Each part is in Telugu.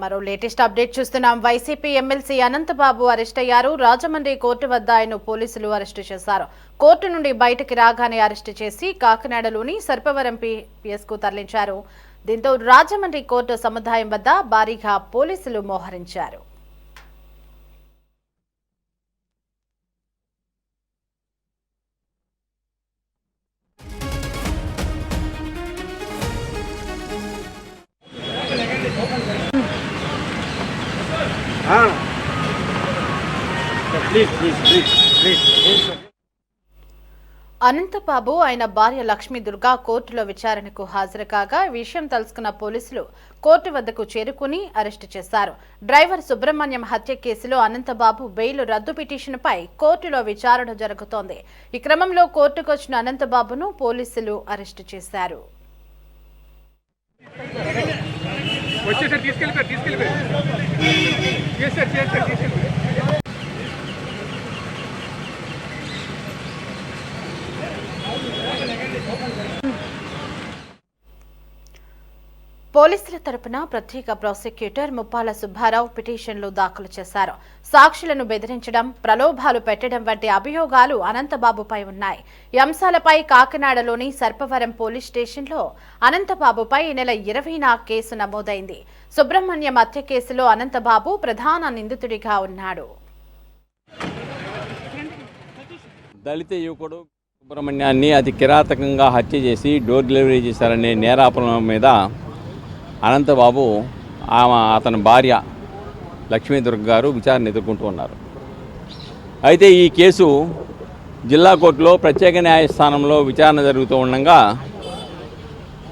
మరో లేటెస్ట్ అప్డేట్ చూస్తున్నాం. వైసీపీ ఎమ్మెల్సీ అనంతబాబు అరెస్ట్ అయ్యారు. రాజమండ్రి కోర్టు వద్ద ఆయన పోలీసులు అరెస్టు చేశారు. కోర్టు నుండి బయటకు రాగానే అరెస్టు చేసి కాకినాడలోని సర్పవరం పిఎస్కు తరలించారు. దీంతో రాజమండ్రి కోర్టు సముదాయం వద్ద భారీగా పోలీసులు మోహరించారు. అనంతబాబు ఆయన భార్య లక్ష్మీ దుర్గా కోర్టులో విచారణకు హాజరు కాగా విషయం తెలుసుకున్న పోలీసులు కోర్టు వద్దకు చేరుకుని అరెస్టు చేశారు. డ్రైవర్ సుబ్రహ్మణ్యం హత్య కేసులో అనంతబాబు బెయిల్ రద్దు పిటిషన్పై కోర్టులో విచారణ జరుగుతోంది. ఈ క్రమంలో కోర్టుకు వచ్చిన అనంతబాబును పోలీసులు అరెస్టు చేశారు. పోలీసుల తరపున ప్రత్యేక ప్రాసిక్యూటర్ ముప్పాల సుబ్బారావు పిటిషన్లు దాఖలు చేశారు. సాక్షులను బెదిరించడం, ప్రలోభాలు పెట్టడం వంటి అభియోగాలు అనంతబాబుపై ఉన్నాయి. ఈ అంశాలపై కాకినాడలోని సర్పవరం పోలీస్ స్టేషన్లో అనంతబాబుపై ఈ నెల 20న కేసు నమోదైంది. సుబ్రహ్మణ్యం హత్య కేసులో అనంతబాబు ప్రధాన నిందితుడిగా ఉన్నాడు. దళిత యువకుడు సుబ్రహ్మణ్యాన్ని అతి కిరాతకంగా హత్య చేసి డోర్ డెలివరీ చేశారనే నేరాపణ మీద అనంతబాబు అతని భార్య లక్ష్మీ దుర్గ గారు విచారణ ఎదుర్కొంటూ ఉన్నారు. అయితే ఈ కేసు జిల్లా కోర్టులో ప్రత్యేక న్యాయస్థానంలో విచారణ జరుగుతూ ఉండగా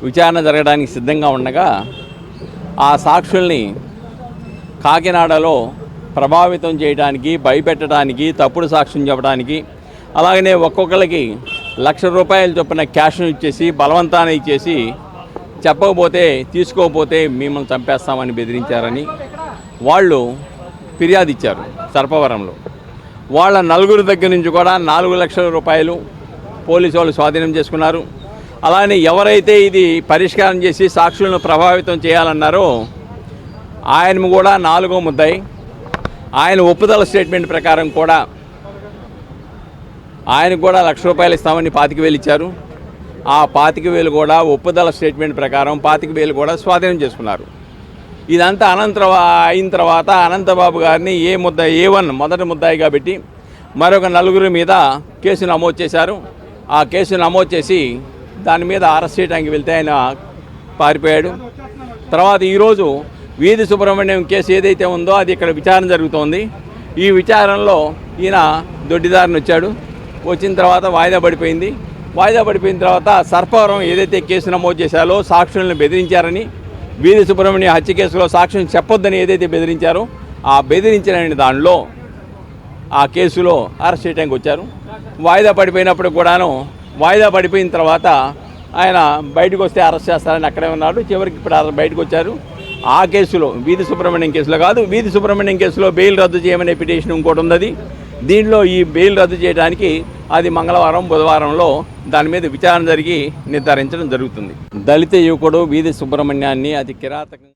విచారణ జరగడానికి సిద్ధంగా ఉండగా ఆ సాక్షుల్ని కాకినాడలో ప్రభావితం చేయడానికి, భయపెట్టడానికి, తప్పుడు సాక్ష్యం చెప్పడానికి, అలాగనే ఒక్కొక్కరికి ₹1,00,000 చొప్పున క్యాష్ను ఇచ్చేసి బలవంతాన్ని ఇచ్చేసి చెప్పకపోతే తీసుకోకపోతే మిమ్మల్ని చంపేస్తామని బెదిరించారని వాళ్ళు ఫిర్యాదు ఇచ్చారు సర్పవరంలో. వాళ్ళ నలుగురు దగ్గర నుంచి కూడా ₹4,00,000 పోలీసు వాళ్ళు స్వాధీనం చేసుకున్నారు. అలానే ఎవరైతే ఇది పరిష్కారం చేసి సాక్షులను ప్రభావితం చేయాలన్నారో ఆయన కూడా 4వ ముద్దాయి. ఆయన ఒప్పుదల స్టేట్మెంట్ ప్రకారం కూడా ఆయనకు కూడా ₹1,00,000 ఇస్తామని 25,000 ఇచ్చారు. ఆ 25,000 కూడా ఒప్పుదల స్టేట్మెంట్ ప్రకారం 25,000 కూడా స్వాధీనం చేసుకున్నారు. ఇదంతా అయిన తర్వాత అనంతబాబు గారిని A1 మొదటి ముద్దాయిగా పెట్టి మరొక 4 మీద కేసు నమోదు చేశారు. ఆ కేసు నమోదు చేసి దాని మీద అరెస్ట్ చేయడానికి వెళ్తే ఆయన పారిపోయాడు. తర్వాత ఈరోజు వీధి సుబ్రహ్మణ్యం కేసు ఏదైతే ఉందో అది ఇక్కడ విచారణ జరుగుతోంది. ఈ విచారణలో ఈయన దొడ్డిదారిని వచ్చాడు. వచ్చిన తర్వాత వాయిదా పడిపోయింది. వాయిదా పడిపోయిన తర్వాత సర్పవరం ఏదైతే కేసు నమోదు చేశారో సాక్షులను బెదిరించారని, వీధి సుబ్రహ్మణ్య హత్య కేసులో సాక్ష్యం చెప్పొద్దని ఏదైతే బెదిరించారో ఆ బెదిరించిన దానిలో ఆ కేసులో అరెస్ట్ చేయడానికి వచ్చారు. వాయిదా పడిపోయినప్పుడు కూడాను వాయిదా పడిపోయిన తర్వాత ఆయన బయటకు వస్తే అరెస్ట్ చేస్తారని అక్కడే ఉన్నాడు. చివరికి ఇప్పుడు బయటకు వచ్చారు. ఆ కేసులో వీధి సుబ్రహ్మణ్యం కేసులో కాదు, వీధి సుబ్రహ్మణ్యం కేసులో బెయిల్ రద్దు చేయమనే పిటిషన్ ఇంకోటి ఉన్నది. దీనిలో ఈ బెయిల్ రద్దు చేయడానికి అది మంగళవారం, బుధవారంలో దాని మీద విచారణ జరిగి నిర్ధారించడం జరుగుతుంది. దళిత యువకుడు వీధి సుబ్రహ్మణ్యాన్ని అతి కిరాతకంగా